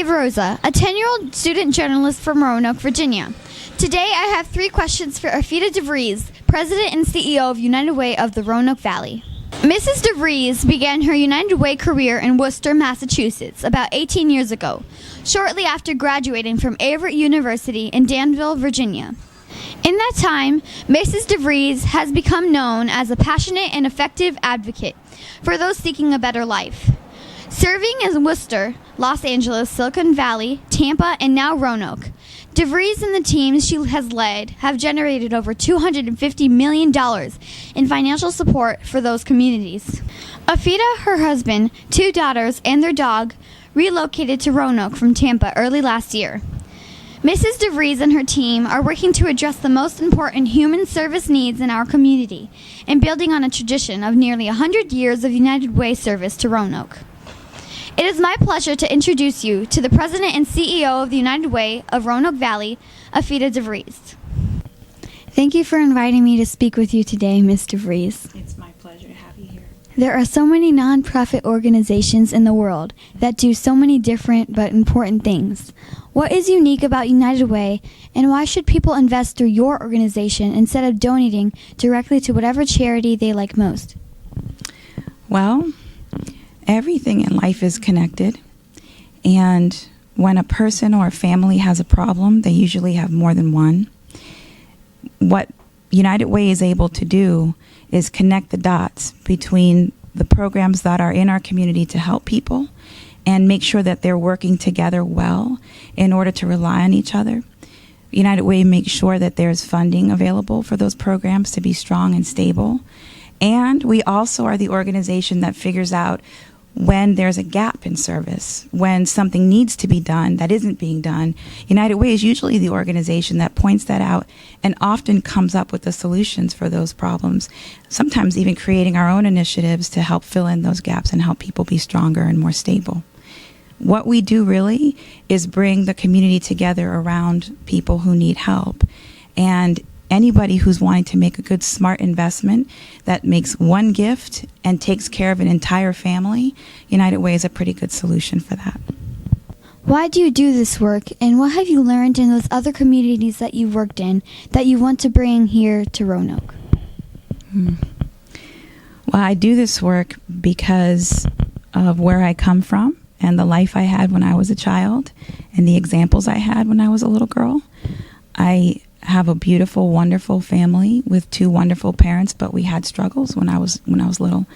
Ava Rosa, a 10-year-old student journalist from Roanoke, Virginia. Today I have 3 questions for Afira DeVries, President and CEO of United Way of the Roanoke Valley. Mrs. DeVries began her United Way career in Worcester, Massachusetts, about 18 years ago, shortly after graduating from Everett University in Danville, Virginia. In that time, Mrs. DeVries has become known as a passionate and effective advocate for those seeking a better life. Serving in Worcester, Los Angeles, Silicon Valley, Tampa, and now Roanoke, DeVries and the teams she has led have generated over $250 million in financial support for those communities. Afira, her husband, 2 daughters, and their dog relocated to Roanoke from Tampa early last year. Mrs. DeVries and her team are working to address the most important human service needs in our community and building on a tradition of nearly 100 years of United Way service to Roanoke. It is my pleasure to introduce you to the President and CEO of the United Way of Roanoke Valley, Afira DeVries. Thank you for inviting me to speak with you today, Ms. DeVries. It's my pleasure to have you here. There are so many nonprofit organizations in the world that do so many different but important things. What is unique about United Way, and why should people invest through your organization instead of donating directly to whatever charity they like most? Well, everything in life is connected, and when a person or a family has a problem, they usually have more than one. What United Way is able to do is connect the dots between the programs that are in our community to help people and make sure that they're working together well in order to rely on each other. United Way makes sure that there's funding available for those programs to be strong and stable. And we also are the organization that figures out when there's a gap in service, when something needs to be done that isn't being done. United Way is usually the organization that points that out and often comes up with the solutions for those problems, sometimes even creating our own initiatives to help fill in those gaps and help people be stronger and more stable. What we do really is bring the community together around people who need help. And anybody who's wanting to make a good, smart investment that makes one gift and takes care of an entire family, United Way is a pretty good solution for that. Why do you do this work, and what have you learned in those other communities that you've worked in that you want to bring here to Roanoke? Well, I do this work because of where I come from and the life I had when I was a child and the examples I had when I was a little girl. I have a beautiful, wonderful family with 2 wonderful parents, but we had struggles when I was little.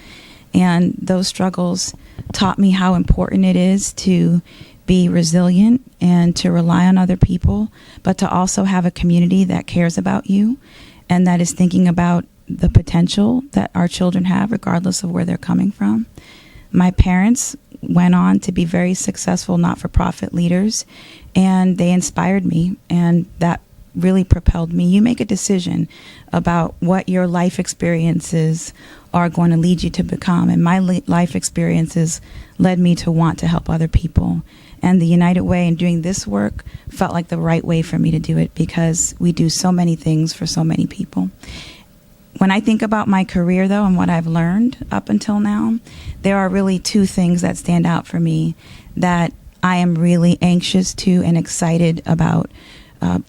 And those struggles taught me how important it is to be resilient and to rely on other people, but to also have a community that cares about you and that is thinking about the potential that our children have, regardless of where they're coming from. My parents went on to be very successful not-for-profit leaders, and they inspired me, and that really propelled me. You make a decision about what your life experiences are going to lead you to become, and my life experiences led me to want to help other people. And the United Way and doing this work felt like the right way for me to do it because we do so many things for so many people. When I think about my career, though, and what I've learned up until now, there are really 2 things that stand out for me that I am really anxious to and excited about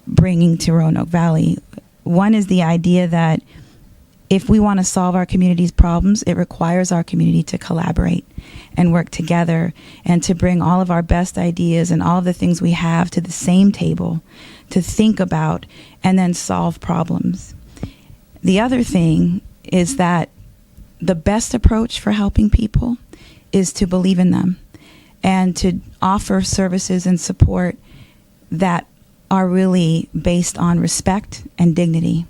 bringing to Roanoke Valley. One is the idea that if we want to solve our community's problems, it requires our community to collaborate and work together and to bring all of our best ideas and all of the things we have to the same table to think about and then solve problems. The other thing is that the best approach for helping people is to believe in them and to offer services and support that are really based on respect and dignity,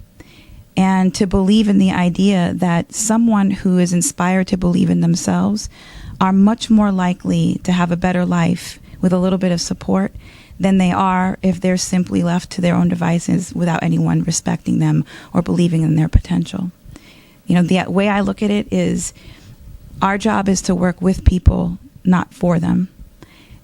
and to believe in the idea that someone who is inspired to believe in themselves are much more likely to have a better life with a little bit of support than they are if they're simply left to their own devices without anyone respecting them or believing in their potential. You know, the way I look at it is our job is to work with people, not for them.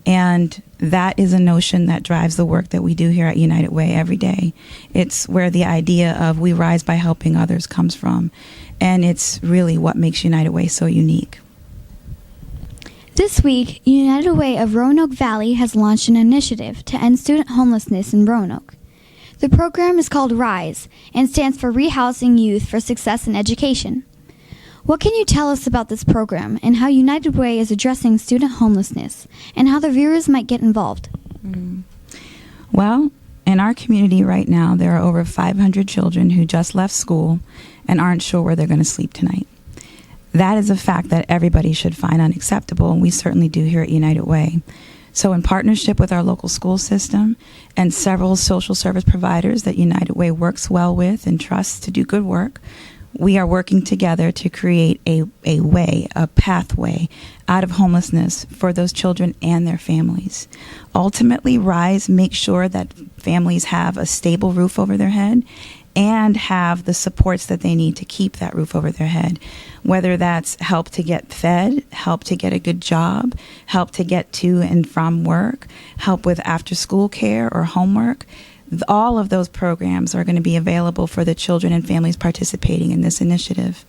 And that is a notion that drives the work that we do here at United Way every day. It's where the idea of we rise by helping others comes from. And it's really what makes United Way so unique. This week, United Way of Roanoke Valley has launched an initiative to end student homelessness in Roanoke. The program is called RYSE and stands for Rehousing Youth for Success in Education. What can you tell us about this program and how United Way is addressing student homelessness and how the viewers might get involved? Well, in our community right now, there are over 500 children who just left school and aren't sure where they're going to sleep tonight. That is a fact that everybody should find unacceptable, and we certainly do here at United Way. So in partnership with our local school system and several social service providers that United Way works well with and trusts to do good work, we are working together to create a pathway out of homelessness for those children and their families. Ultimately, RYSE makes sure that families have a stable roof over their head and have the supports that they need to keep that roof over their head, whether that's help to get fed, help to get a good job, help to get to and from work, help with after-school care or homework. All of those programs are going to be available for the children and families participating in this initiative.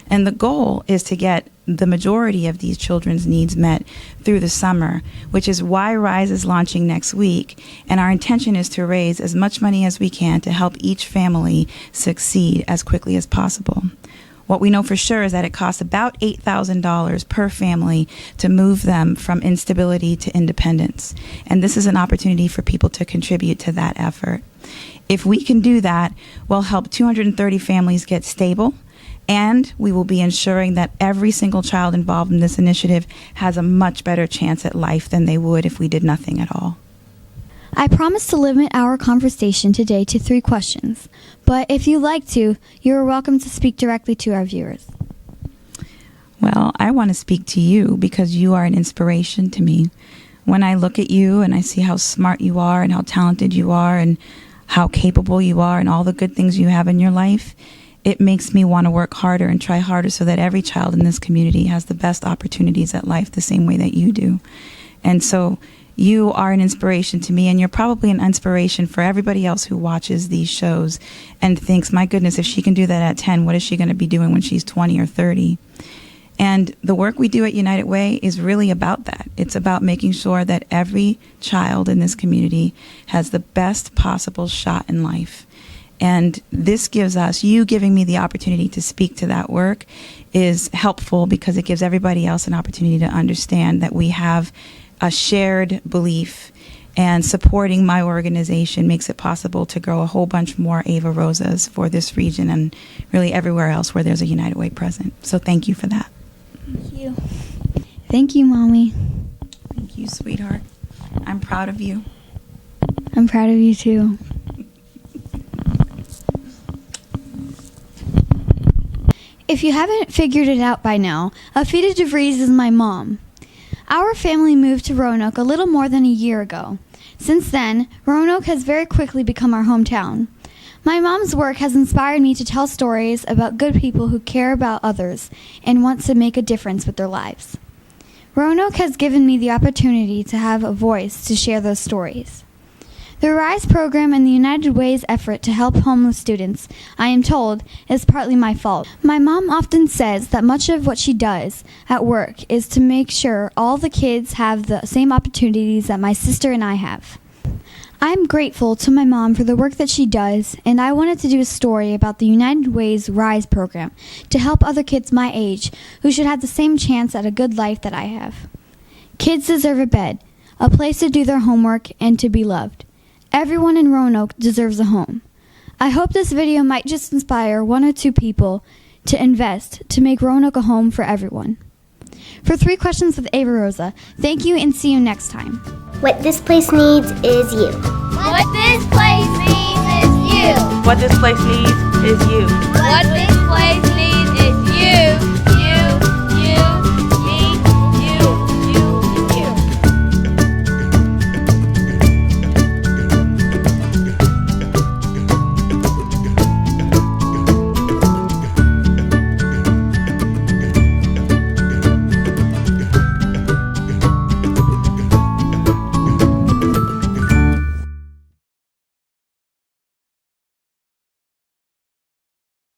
And the goal is to get the majority of these children's needs met through the summer, which is why RYSE is launching next week. And our intention is to raise as much money as we can to help each family succeed as quickly as possible. What we know for sure is that it costs about $8,000 per family to move them from instability to independence. And this is an opportunity for people to contribute to that effort. If we can do that, we'll help 230 families get stable, and we will be ensuring that every single child involved in this initiative has a much better chance at life than they would if we did nothing at all. I promise to limit our conversation today to 3 questions, but if you'd like to, you are welcome to speak directly to our viewers. Well, I want to speak to you because you are an inspiration to me. When I look at you and I see how smart you are and how talented you are and how capable you are and all the good things you have in your life, it makes me want to work harder and try harder so that every child in this community has the best opportunities at life the same way that you do. And so you are an inspiration to me, and you're probably an inspiration for everybody else who watches these shows and thinks, my goodness, if she can do that at 10, what is she going to be doing when she's 20 or 30? And the work we do at United Way is really about that. It's about making sure that every child in this community has the best possible shot in life. And this gives us, you giving me the opportunity to speak to that work is helpful because it gives everybody else an opportunity to understand that we have a shared belief, and supporting my organization makes it possible to grow a whole bunch more Ava Rosas for this region and really everywhere else where there's a United Way present. So thank you for that. Thank you. Thank you, Mommy. Thank you, sweetheart. I'm proud of you. I'm proud of you, too. If you haven't figured it out by now, Afira DeVries is my mom. Our family moved to Roanoke a little more than a year ago. Since then, Roanoke has very quickly become our hometown. My mom's work has inspired me to tell stories about good people who care about others and want to make a difference with their lives. Roanoke has given me the opportunity to have a voice to share those stories. The RYSE program and the United Way's effort to help homeless students, I am told, is partly my fault. My mom often says that much of what she does at work is to make sure all the kids have the same opportunities that my sister and I have. I'm grateful to my mom for the work that she does, and I wanted to do a story about the United Way's RYSE program to help other kids my age who should have the same chance at a good life that I have. Kids deserve a bed, a place to do their homework, and to be loved. Everyone in Roanoke deserves a home. I hope this video might just inspire 1 or 2 people to invest to make Roanoke a home for everyone. For 3 Questions with Ava Rosa, thank you and see you next time. What this place needs is you. What this place needs is you. What this place needs is you. What this place